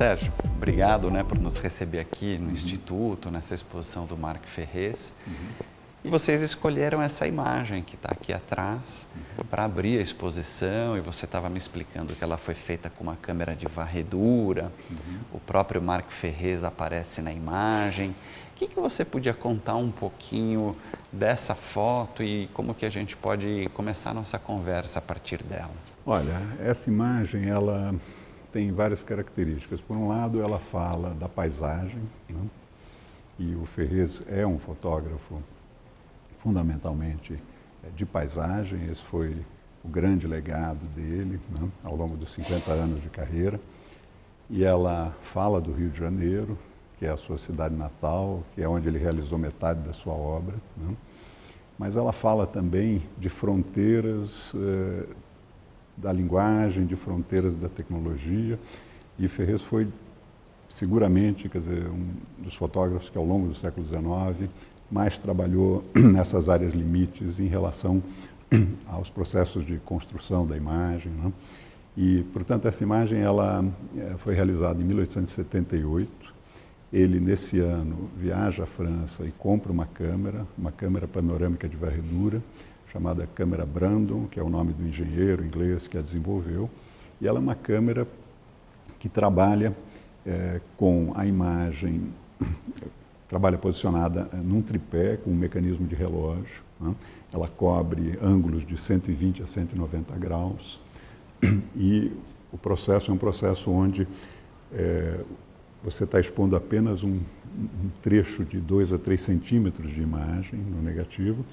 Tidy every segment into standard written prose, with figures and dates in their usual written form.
Sérgio, obrigado, né, por nos receber aqui no Instituto, nessa exposição do Marc Ferrez. E vocês escolheram essa imagem que está aqui atrás para abrir a exposição, e você estava me explicando que ela foi feita com uma câmera de varredura, o próprio Marc Ferrez aparece na imagem. O que você podia contar um pouquinho dessa foto e como que a gente pode começar a nossa conversa a partir dela? Olha, essa imagem, ela tem várias características. Por um lado, ela fala da paisagem, né? E o Ferrez é um fotógrafo fundamentalmente de paisagem. Esse foi o grande legado dele, né, ao longo dos 50 anos de carreira. E ela fala do Rio de Janeiro, que é a sua cidade natal, que é onde ele realizou metade da sua obra, né? Mas ela fala também de fronteiras da linguagem, de fronteiras da tecnologia. E Ferrez foi seguramente, quer dizer, um dos fotógrafos que ao longo do século XIX mais trabalhou nessas áreas limites em relação aos processos de construção da imagem, né? E, portanto, essa imagem ela foi realizada em 1878. Ele, nesse ano, viaja à França e compra uma câmera panorâmica de varredura, chamada câmera Brandon, que é o nome do engenheiro inglês que a desenvolveu. E ela é uma câmera que trabalha com a imagem, trabalha posicionada num tripé com um mecanismo de relógio, né? Ela cobre ângulos de 120 a 190 graus e o processo é um processo onde você está expondo apenas um trecho de 2 a 3 centímetros de imagem no negativo,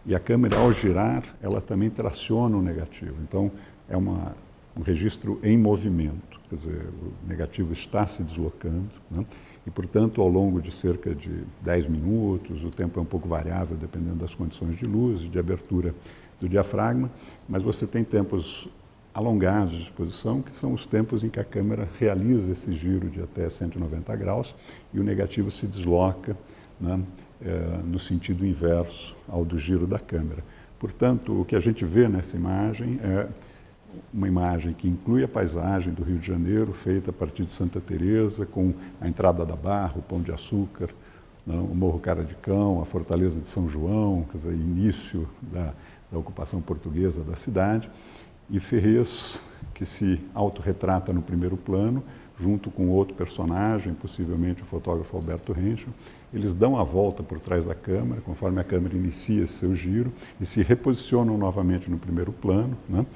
e a câmera, ao girar, ela também traciona o negativo. Então, é um registro em movimento, quer dizer, o negativo está se deslocando, né? E, portanto, ao longo de cerca de 10 minutos, o tempo é um pouco variável, dependendo das condições de luz e de abertura do diafragma, mas você tem tempos alongados de exposição, que são os tempos em que a câmera realiza esse giro de até 190 graus e o negativo se desloca, né, no sentido inverso ao do giro da câmera. Portanto, o que a gente vê nessa imagem é uma imagem que inclui a paisagem do Rio de Janeiro, feita a partir de Santa Teresa, com a entrada da Barra, o Pão de Açúcar, né, o Morro Cara de Cão, a Fortaleza de São João, quer dizer, início da ocupação portuguesa da cidade, e Ferrez, que se autorretrata no primeiro plano, junto com outro personagem, possivelmente o fotógrafo Alberto Henschel. Eles dão a volta por trás da câmera, conforme a câmera inicia seu giro, e se reposicionam novamente no primeiro plano, né?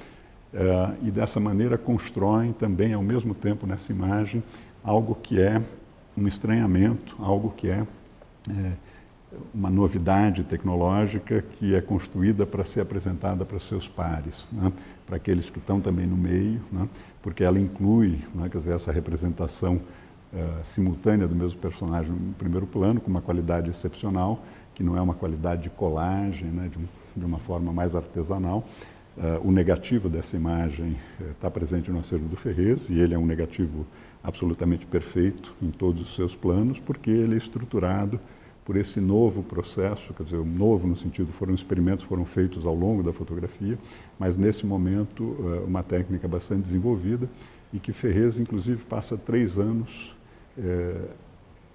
E dessa maneira constroem também, ao mesmo tempo, nessa imagem, algo que é um estranhamento, algo que é uma novidade tecnológica que é construída para ser apresentada para seus pares, né? Para aqueles que estão também no meio, né? Porque ela inclui, né, quer dizer, essa representação simultânea do mesmo personagem no primeiro plano, com uma qualidade excepcional, que não é uma qualidade de colagem, né, de uma forma mais artesanal. O negativo dessa imagem está presente no acervo do Ferrez, e ele é um negativo absolutamente perfeito em todos os seus planos, porque ele é estruturado por esse novo processo, quer dizer, novo no sentido, experimentos foram feitos ao longo da fotografia, mas nesse momento uma técnica bastante desenvolvida, e que Ferrez, inclusive, passa 3 anos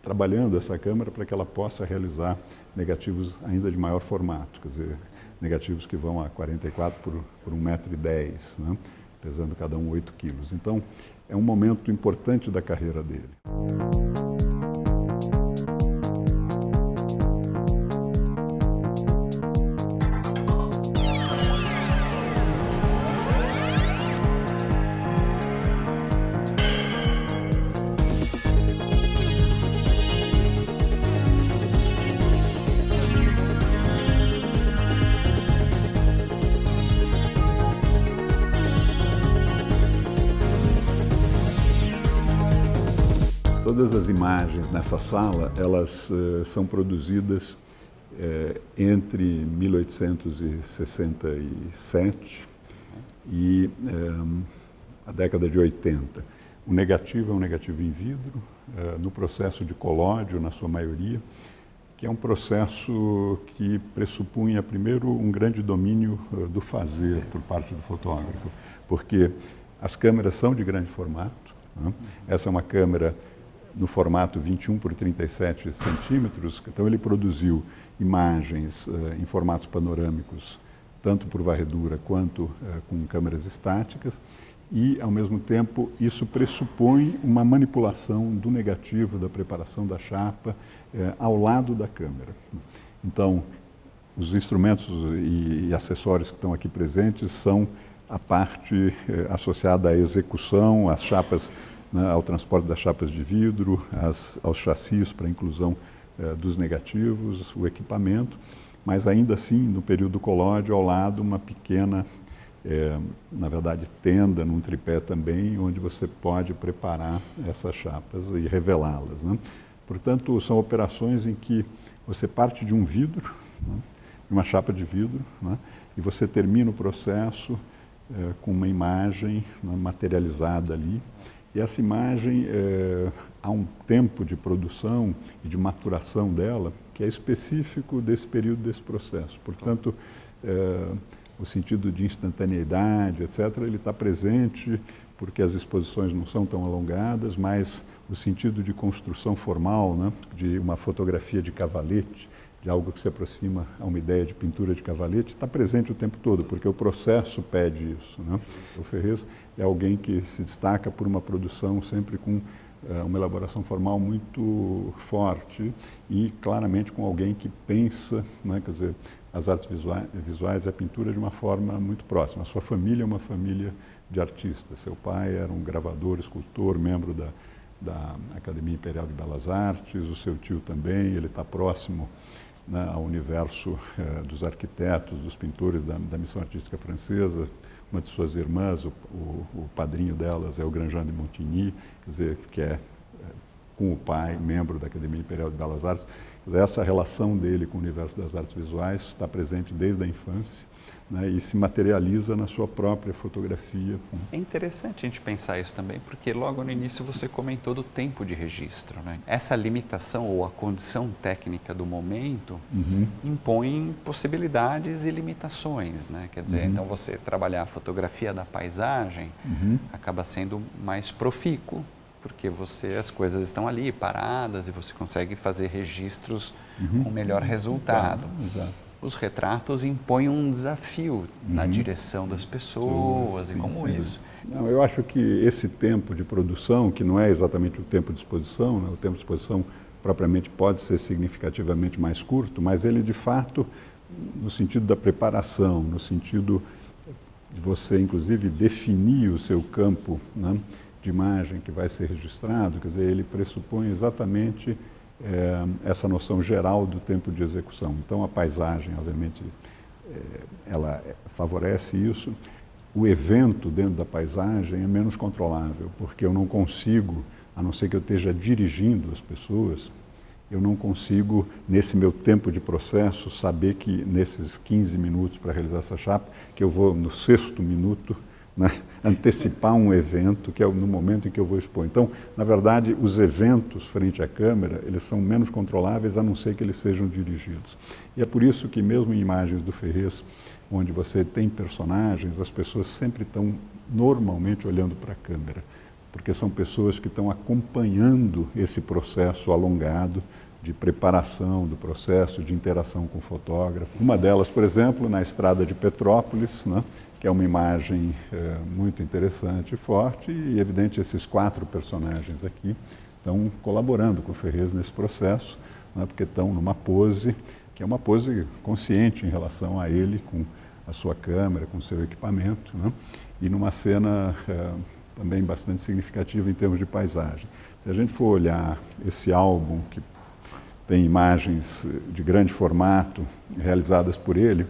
trabalhando essa câmera para que ela possa realizar negativos ainda de maior formato, quer dizer, negativos que vão a 44 por 1,10 m, né? Pesando cada um 8 quilos. Então, é um momento importante da carreira dele. Todas as imagens nessa sala, elas são produzidas entre 1867 e a década de 80. O negativo é um negativo em vidro, no processo de colódio, na sua maioria, que é um processo que pressupunha, primeiro, um grande domínio do fazer por parte do fotógrafo, porque as câmeras são de grande formato, né? Essa é uma câmera no formato 21 por 37 centímetros, então ele produziu imagens em formatos panorâmicos, tanto por varredura quanto com câmeras estáticas, e, ao mesmo tempo, isso pressupõe uma manipulação do negativo, da preparação da chapa, ao lado da câmera. Então, os instrumentos e acessórios que estão aqui presentes são a parte associada à execução, às chapas, né, ao transporte das chapas de vidro, aos chassis para a inclusão dos negativos, o equipamento, mas ainda assim, no período colóide, ao lado, uma pequena, na verdade, tenda num tripé também, onde você pode preparar essas chapas e revelá-las, né? Portanto, são operações em que você parte de um vidro, né, uma chapa de vidro, né, e você termina o processo com uma imagem, né, materializada ali. E essa imagem, há um tempo de produção e de maturação dela que é específico desse período, desse processo. Portanto, o sentido de instantaneidade, etc., ele está presente porque as exposições não são tão alongadas, mas o sentido de construção formal, né, de uma fotografia de cavalete, de algo que se aproxima a uma ideia de pintura de cavalete, está presente o tempo todo, porque o processo pede isso, né? O Ferrez é alguém que se destaca por uma produção sempre com uma elaboração formal muito forte e claramente com alguém que pensa, né, quer dizer, as artes visuais e a pintura de uma forma muito próxima. A sua família é uma família de artistas. Seu pai era um gravador, escultor, membro da Academia Imperial de Belas Artes, o seu tio também, ele está próximo, né, ao universo dos arquitetos, dos pintores da missão artística francesa. Uma de suas irmãs, o padrinho delas é o Grand Jean de Montigny, quer dizer, que é com o pai, membro da Academia Imperial de Belas Artes. Quer dizer, essa relação dele com o universo das artes visuais está presente desde a infância, né, e se materializa na sua própria fotografia. É interessante a gente pensar isso também, porque logo no início você comentou do tempo de registro, né? Essa limitação ou a condição técnica do momento impõe possibilidades e limitações, né? Quer dizer, então você trabalhar a fotografia da paisagem acaba sendo mais profícuo, porque as coisas estão ali paradas e você consegue fazer registros com melhor resultado. Exato. Os retratos impõem um desafio na direção das pessoas e como isso. Não, eu acho que esse tempo de produção, que não é exatamente o tempo de exposição, né? O tempo de exposição propriamente pode ser significativamente mais curto, mas ele de fato, no sentido da preparação, no sentido de você inclusive definir o seu campo, né, de imagem que vai ser registrado, quer dizer, ele pressupõe exatamente essa noção geral do tempo de execução. Então, a paisagem, obviamente, ela favorece isso. O evento dentro da paisagem é menos controlável, porque eu não consigo, a não ser que eu esteja dirigindo as pessoas, eu não consigo, nesse meu tempo de processo, saber que nesses 15 minutos para realizar essa chapa, que eu vou no 6º minuto, né, antecipar um evento que é no momento em que eu vou expor. Então, na verdade, os eventos frente à câmera, eles são menos controláveis, a não ser que eles sejam dirigidos. E é por isso que mesmo em imagens do Ferrez, onde você tem personagens, as pessoas sempre estão normalmente olhando para a câmera, porque são pessoas que estão acompanhando esse processo alongado de preparação do processo, de interação com o fotógrafo. Uma delas, por exemplo, na estrada de Petrópolis, né, que é uma imagem muito interessante e forte, e evidente esses 4 personagens aqui estão colaborando com o Ferrez nesse processo, né, porque estão numa pose, que é uma pose consciente em relação a ele, com a sua câmera, com o seu equipamento, né, e numa cena também bastante significativa em termos de paisagem. Se a gente for olhar esse álbum, que tem imagens de grande formato realizadas por ele,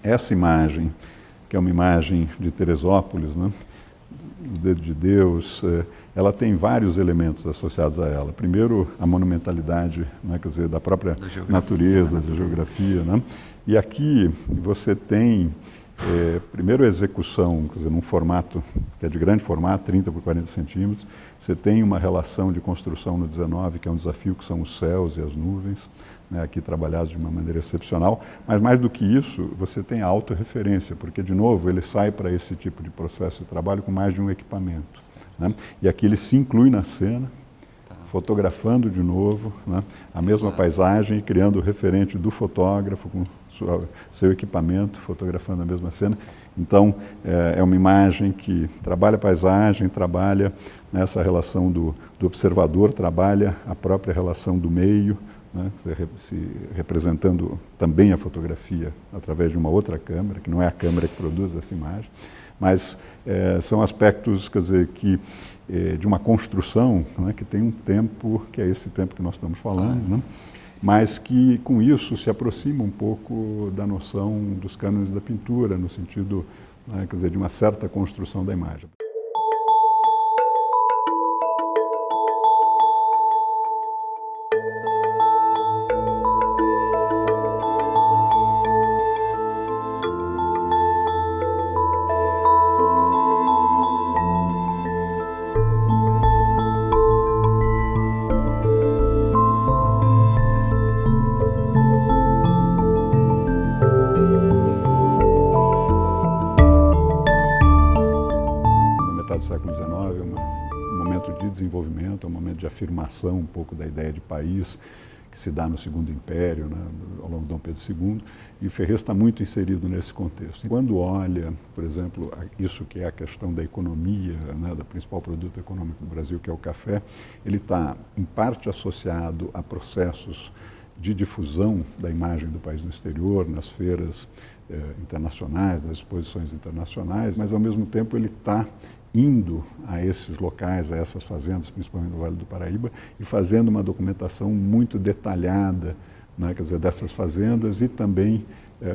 essa imagem, que é uma imagem de Teresópolis, né, o Dedo de Deus, ela tem vários elementos associados a ela. Primeiro, a monumentalidade, né, quer dizer, da própria natureza, da geografia, né? E aqui você tem, primeiro, a execução, quer dizer, num formato que é de grande formato, 30 por 40 centímetros. Você tem uma relação de construção no 19, que é um desafio, que são os céus e as nuvens, né, aqui trabalhados de uma maneira excepcional, mas mais do que isso, você tem a autorreferência, porque, de novo, ele sai para esse tipo de processo de trabalho com mais de um equipamento. né? E aqui ele se inclui na cena, fotografando de novo, né, a mesma paisagem, criando o referente do fotógrafo com seu equipamento, fotografando a mesma cena. Então, é uma imagem que trabalha a paisagem, trabalha essa relação do observador, trabalha a própria relação do meio, né, se representando também a fotografia através de uma outra câmera, que não é a câmera que produz essa imagem. Mas são aspectos, quer dizer, que de uma construção, né, que tem um tempo, que é esse tempo que nós estamos falando, né, mas que com isso se aproxima um pouco da noção dos cânones da pintura, no sentido, né, quer dizer, de uma certa construção da imagem. Do século XIX, é um momento de desenvolvimento, é um momento de afirmação um pouco da ideia de país que se dá no Segundo Império, né, ao longo de Dom Pedro II, e Ferrez está muito inserido nesse contexto. E quando olha, por exemplo, isso que é a questão da economia, né, do principal produto econômico do Brasil, que é o café, ele está em parte associado a processos de difusão da imagem do país no exterior, nas feiras internacionais, nas exposições internacionais, mas ao mesmo tempo ele está indo a esses locais, a essas fazendas, principalmente no Vale do Paraíba, e fazendo uma documentação muito detalhada, né, quer dizer, dessas fazendas e também,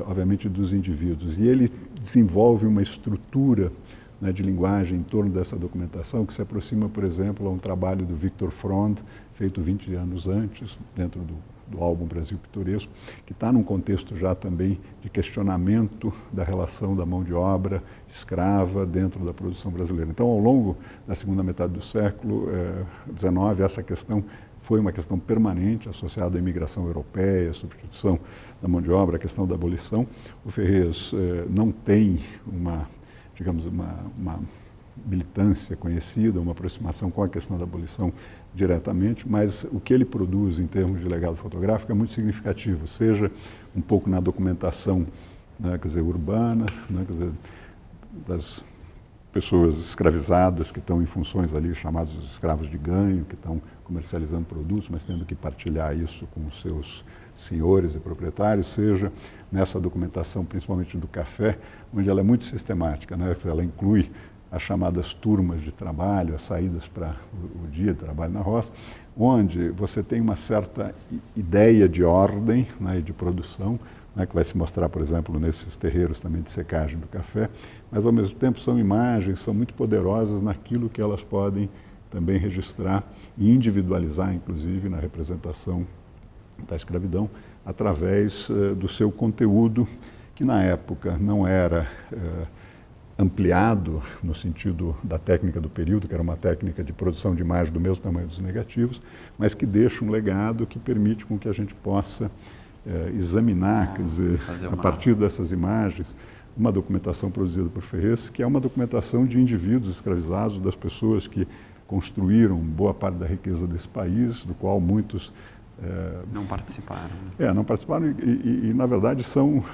obviamente, dos indivíduos. E ele desenvolve uma estrutura, né, de linguagem em torno dessa documentação que se aproxima, por exemplo, a um trabalho do Victor Frond, feito 20 anos antes, dentro do álbum Brasil Pitoresco, que está num contexto já também de questionamento da relação da mão de obra escrava dentro da produção brasileira. Então, ao longo da segunda metade do século XIX, essa questão foi uma questão permanente associada à imigração europeia, à substituição da mão de obra, à questão da abolição. O Ferrez não tem uma militância conhecida, uma aproximação com a questão da abolição diretamente, mas o que ele produz em termos de legado fotográfico é muito significativo, seja um pouco na documentação, né, quer dizer, urbana, né, quer dizer, das pessoas escravizadas que estão em funções ali chamados de escravos de ganho, que estão comercializando produtos, mas tendo que partilhar isso com os seus senhores e proprietários, seja nessa documentação, principalmente do café, onde ela é muito sistemática, né, ela inclui as chamadas turmas de trabalho, as saídas para o dia de trabalho na roça, onde você tem uma certa ideia de ordem, né, e de produção, né, que vai se mostrar, por exemplo, nesses terreiros também de secagem do café, mas ao mesmo tempo são imagens, são muito poderosas naquilo que elas podem também registrar e individualizar, inclusive, na representação da escravidão, através do seu conteúdo, que na época não era ampliado no sentido da técnica do período, que era uma técnica de produção de imagem do mesmo tamanho dos negativos, mas que deixa um legado que permite com que a gente possa examinar, quer dizer, a partir dessas imagens, uma documentação produzida por Ferrez, que é uma documentação de indivíduos escravizados, das pessoas que construíram boa parte da riqueza desse país, do qual muitos não participaram. Não participaram e, na verdade, são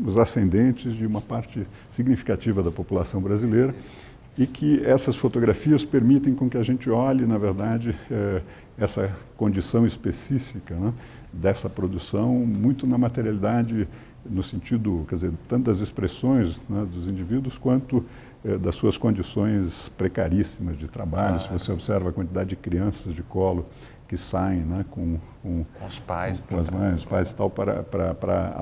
os ascendentes de uma parte significativa da população brasileira e que essas fotografias permitem com que a gente olhe, na verdade, essa condição específica, né, dessa produção, muito na materialidade, no sentido, quer dizer, tanto das expressões, né, dos indivíduos, quanto das suas condições precaríssimas de trabalho. Se você observa a quantidade de crianças de colo que saem, né, com os pais, com as mães, os pais e tal, para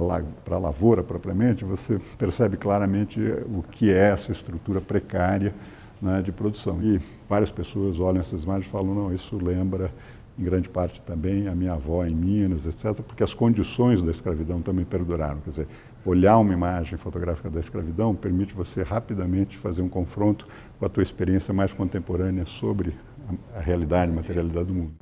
a lavoura propriamente, você percebe claramente o que é essa estrutura precária, né, de produção. E várias pessoas olham essas imagens e falam, não, isso lembra, em grande parte também, a minha avó em Minas, etc., porque as condições da escravidão também perduraram. Quer dizer, olhar uma imagem fotográfica da escravidão permite você rapidamente fazer um confronto com a tua experiência mais contemporânea sobre a realidade, a materialidade do mundo.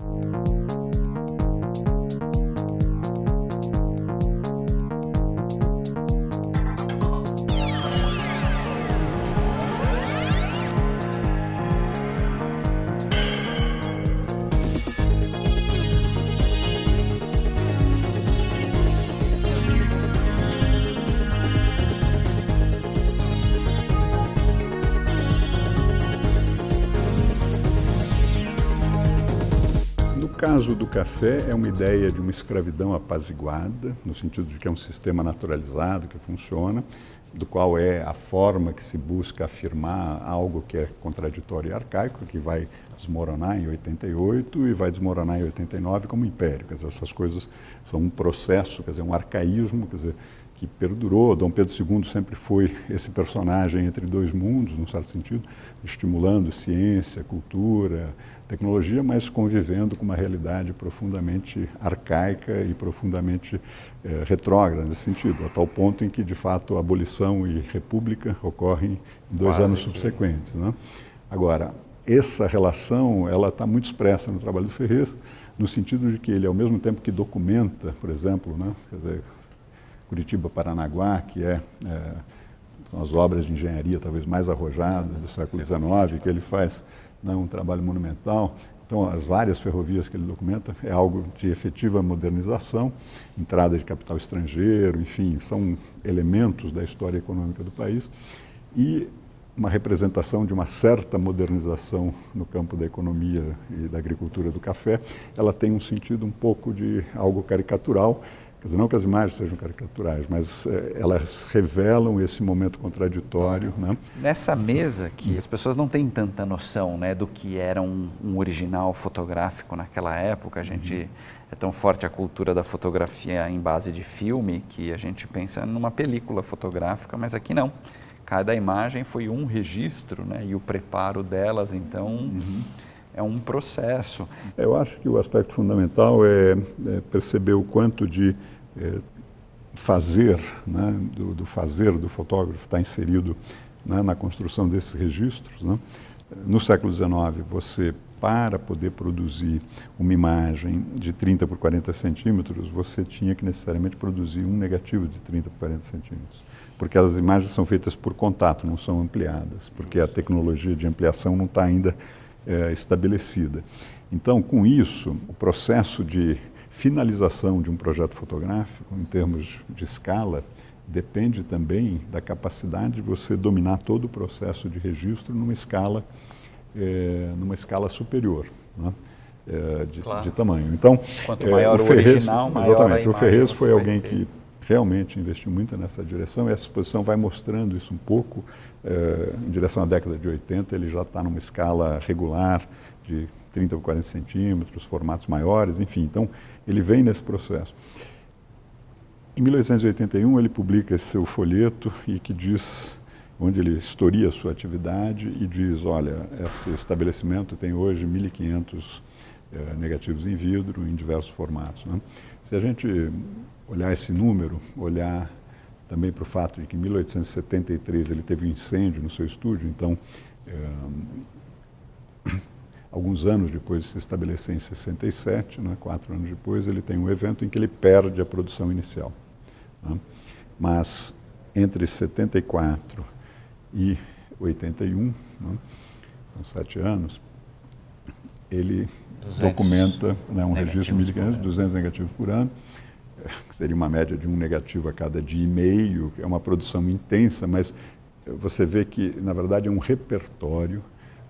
caso do café, é uma ideia de uma escravidão apaziguada, no sentido de que é um sistema naturalizado que funciona, do qual é a forma que se busca afirmar algo que é contraditório e arcaico, que vai desmoronar em 88 e vai desmoronar em 89 como império. Quer dizer, essas coisas são um processo, quer dizer, um arcaísmo, quer dizer, que perdurou. Dom Pedro II sempre foi esse personagem entre dois mundos, num certo sentido, estimulando ciência, cultura, tecnologia, mas convivendo com uma realidade profundamente arcaica e profundamente retrógrada nesse sentido, a tal ponto em que, de fato, a abolição e república ocorrem em 2 anos subsequentes, né? Agora, essa relação ela está muito expressa no trabalho do Ferrez, no sentido de que ele, ao mesmo tempo que documenta, por exemplo, né, quer dizer, Curitiba-Paranaguá, que são as obras de engenharia talvez mais arrojadas do século XIX, que ele faz, né, um trabalho monumental. Então, as várias ferrovias que ele documenta é algo de efetiva modernização, entrada de capital estrangeiro, enfim, são elementos da história econômica do país e uma representação de uma certa modernização no campo da economia e da agricultura do café. Ela tem um sentido um pouco de algo caricatural. Quer dizer, não que as imagens sejam caricaturais, mas elas revelam esse momento contraditório, né? Nessa mesa que as pessoas não têm tanta noção, né, do que era um original fotográfico naquela época. A gente é tão forte a cultura da fotografia em base de filme que a gente pensa numa película fotográfica, mas aqui não. Cada imagem foi um registro, né, e o preparo delas, então... É um processo. Eu acho que o aspecto fundamental é perceber o quanto de fazer, né, do fazer do fotógrafo está inserido, né, na construção desses registros, né? No século XIX, você, para poder produzir uma imagem de 30 por 40 centímetros, você tinha que necessariamente produzir um negativo de 30 por 40 centímetros. Porque as imagens são feitas por contato, não são ampliadas, porque a tecnologia de ampliação não está ainda estabelecida. Então, com isso, o processo de finalização de um projeto fotográfico, em termos de escala, depende também da capacidade de você dominar todo o processo de registro numa escala superior, né? De tamanho. Então, quanto maior o Ferrez, original, maior exatamente, o Ferrez foi alguém ter. que realmente investiu muito nessa direção, e essa exposição vai mostrando isso um pouco. Em direção à década de 80, ele já está numa escala regular de 30 por 40 centímetros, formatos maiores, enfim. Então, ele vem nesse processo. Em 1881, ele publica esse seu folheto e que diz, onde ele historia a sua atividade e diz, olha, esse estabelecimento tem hoje 1.500 negativos em vidro em diversos formatos, né? Se a gente olhar esse número, olhar também para o fato de que em 1873 ele teve um incêndio no seu estúdio, então, alguns anos depois de se estabelecer em 67, né, 4 anos depois, ele tem um evento em que ele perde a produção inicial, né? Mas entre 74 e 81, né, são 7 anos, ele documenta, né, um registro de 1.500, 200 negativos por ano, que seria uma média de um negativo a cada dia e meio, que é uma produção intensa, mas você vê que, na verdade, é um repertório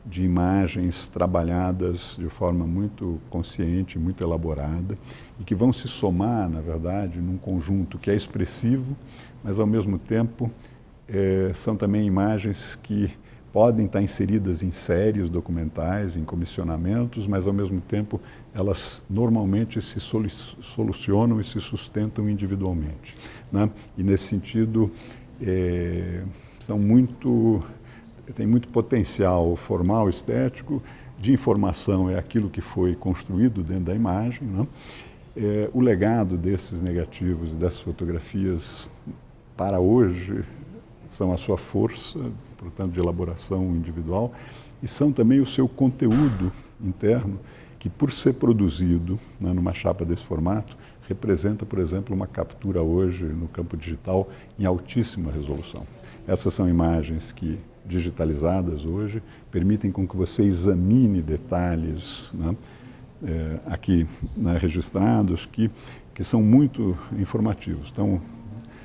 de imagens trabalhadas de forma muito consciente, muito elaborada, e que vão se somar, na verdade, num conjunto que é expressivo, mas, ao mesmo tempo, são também imagens que podem estar inseridas em séries documentais, em comissionamentos, mas, ao mesmo tempo, elas normalmente se solucionam e se sustentam individualmente, né? E, nesse sentido, tem muito potencial formal, estético, de informação é aquilo que foi construído dentro da imagem, né? O legado desses negativos, dessas fotografias, para hoje, são a sua força, portanto, de elaboração individual, e são também o seu conteúdo interno, que, por ser produzido, né, numa chapa desse formato, representa, por exemplo, uma captura hoje no campo digital em altíssima resolução. Essas são imagens que, digitalizadas hoje, permitem com que você examine detalhes, né, aqui, né, registrados, que são muito informativos. Estão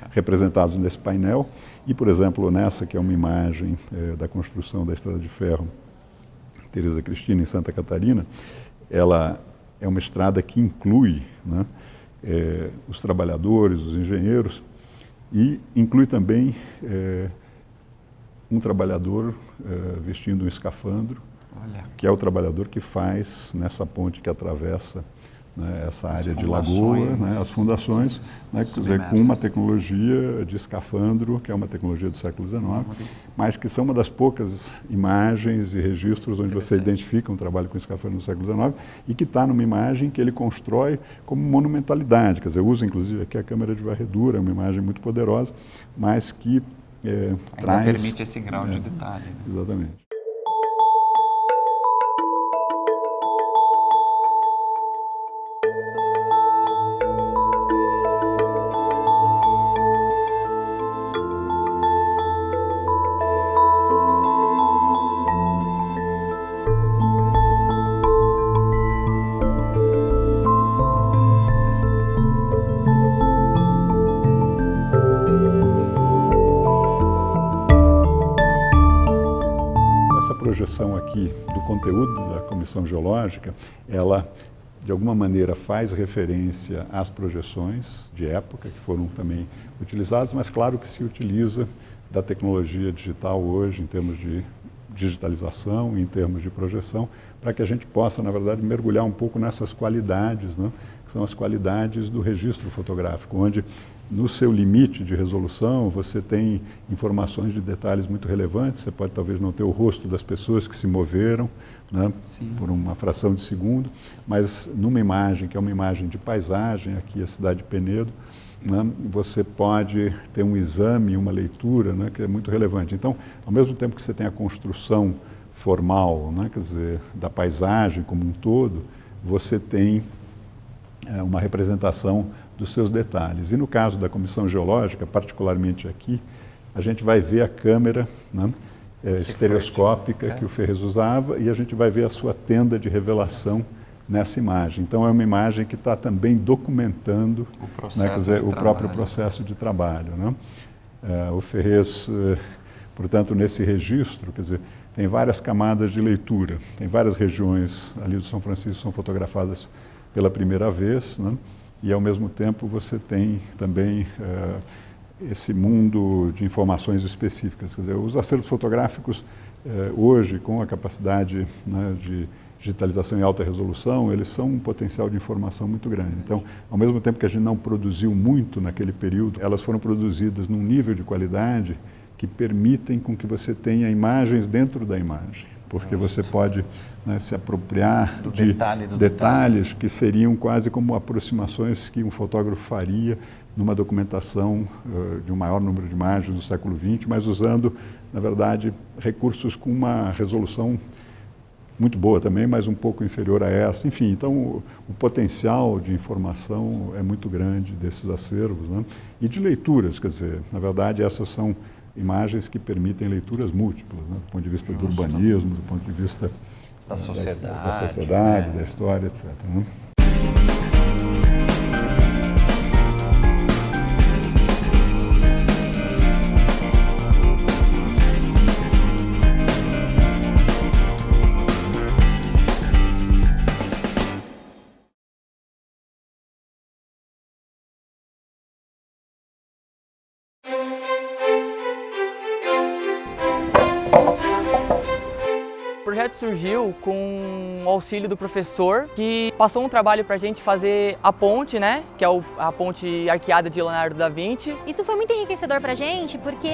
representados nesse painel e, por exemplo, nessa que é uma imagem da construção da Estrada de Ferro Teresa Cristina, em Santa Catarina, ela é uma estrada que inclui, né, os trabalhadores, os engenheiros, e inclui também um trabalhador vestindo um escafandro, que é o trabalhador que faz nessa ponte que atravessa, né, essa área de lagoa, né, as fundações, né, quer dizer, com uma tecnologia de escafandro, que é uma tecnologia do século XIX, mas que são uma das poucas imagens e registros onde você identifica um trabalho com escafandro no século XIX e que está numa imagem que ele constrói como monumentalidade, quer dizer, usa inclusive aqui a câmera de varredura, é uma imagem muito poderosa, mas que ainda permite esse grau de detalhe. Né? Exatamente. Essa projeção aqui do conteúdo da Comissão Geológica, ela de alguma maneira faz referência às projeções de época que foram também utilizadas, mas claro que se utiliza da tecnologia digital hoje em termos de digitalização, em termos de projeção, para que a gente possa, na verdade, mergulhar um pouco nessas qualidades, né, que são as qualidades do registro fotográfico, onde no seu limite de resolução você tem informações de detalhes muito relevantes, você pode talvez não ter o rosto das pessoas que se moveram, né, por uma fração de segundo, mas numa imagem que é uma imagem de paisagem, aqui a cidade de Penedo, né, você pode ter um exame, uma leitura, né, que é muito relevante. Então, ao mesmo tempo que você tem a construção formal, né, quer dizer, da paisagem como um todo, você tem uma representação dos seus detalhes. E no caso da Comissão Geológica, particularmente aqui, a gente vai ver a câmera, né, estereoscópica que o Ferrez usava e a gente vai ver a sua tenda de revelação nessa imagem. Então é uma imagem que está também documentando o próprio processo de trabalho. Né? O Ferrez, portanto, nesse registro, quer dizer, tem várias camadas de leitura, tem várias regiões ali do São Francisco são fotografadas pela primeira vez, né? E ao mesmo tempo você tem também esse mundo de informações específicas. Quer dizer, os acervos fotográficos hoje, com a capacidade, né, de digitalização em alta resolução, eles são um potencial de informação muito grande. Então, ao mesmo tempo que a gente não produziu muito naquele período, elas foram produzidas num nível de qualidade que permitem com que você tenha imagens dentro da imagem, porque você pode, né, se apropriar de detalhes que seriam quase como aproximações que um fotógrafo faria numa documentação de um maior número de imagens do século XX, mas usando, na verdade, recursos com uma resolução muito boa também, mas um pouco inferior a essa. Enfim, então o potencial de informação é muito grande desses acervos, né? E de leituras, quer dizer, na verdade essas são imagens que permitem leituras múltiplas, né? Do ponto de vista do urbanismo, do ponto de vista da sociedade, da história, etc. Né? O projeto surgiu com o auxílio do professor, que passou um trabalho para a gente fazer a ponte, né? Que é a ponte arqueada de Leonardo da Vinci. Isso foi muito enriquecedor para a gente, porque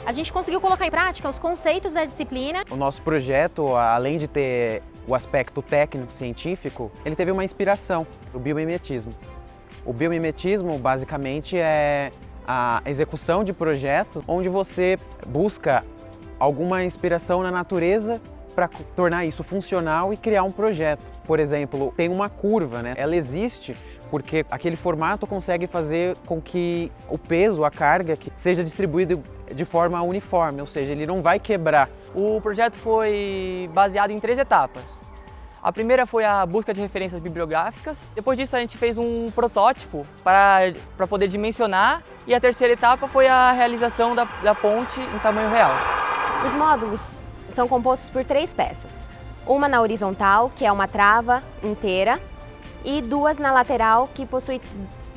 a gente conseguiu colocar em prática os conceitos da disciplina. O nosso projeto, além de ter o aspecto técnico-científico, ele teve uma inspiração, o biomimetismo. O biomimetismo, basicamente, é a execução de projetos onde você busca alguma inspiração na natureza para tornar isso funcional e criar um projeto. Por exemplo, tem uma curva, né? Ela existe porque aquele formato consegue fazer com que o peso, a carga, seja distribuído de forma uniforme, ou seja, ele não vai quebrar. O projeto foi baseado em 3 etapas. A primeira foi a busca de referências bibliográficas. Depois disso a gente fez um protótipo para poder dimensionar. E a terceira etapa foi a realização da ponte em tamanho real. Os módulos são compostos por 3 peças. Uma na horizontal, que é uma trava inteira, e 2 na lateral, que possui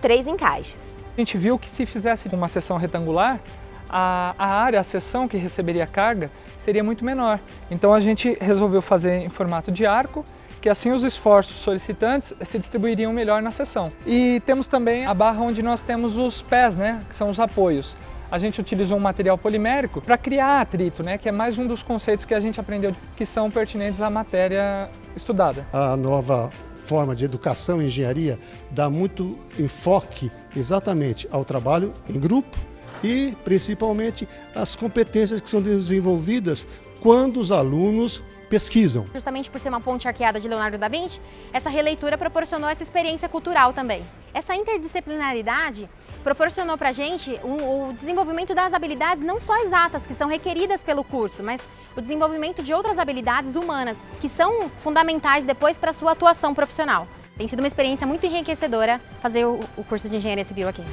3 encaixes. A gente viu que se fizesse uma seção retangular, a área, a seção que receberia carga seria muito menor. Então a gente resolveu fazer em formato de arco, que assim os esforços solicitantes se distribuiriam melhor na seção. E temos também a barra onde nós temos os pés, né, que são os apoios. A gente utilizou um material polimérico para criar atrito, né, que é mais um dos conceitos que a gente aprendeu que são pertinentes à matéria estudada. A nova forma de educação e engenharia dá muito enfoque exatamente ao trabalho em grupo e principalmente às competências que são desenvolvidas quando os alunos pesquisam. Justamente por ser uma ponte arqueada de Leonardo da Vinci, essa releitura proporcionou essa experiência cultural também. Essa interdisciplinaridade proporcionou para a gente o desenvolvimento das habilidades não só exatas, que são requeridas pelo curso, mas o desenvolvimento de outras habilidades humanas, que são fundamentais depois para a sua atuação profissional. Tem sido uma experiência muito enriquecedora fazer o curso de Engenharia Civil aqui.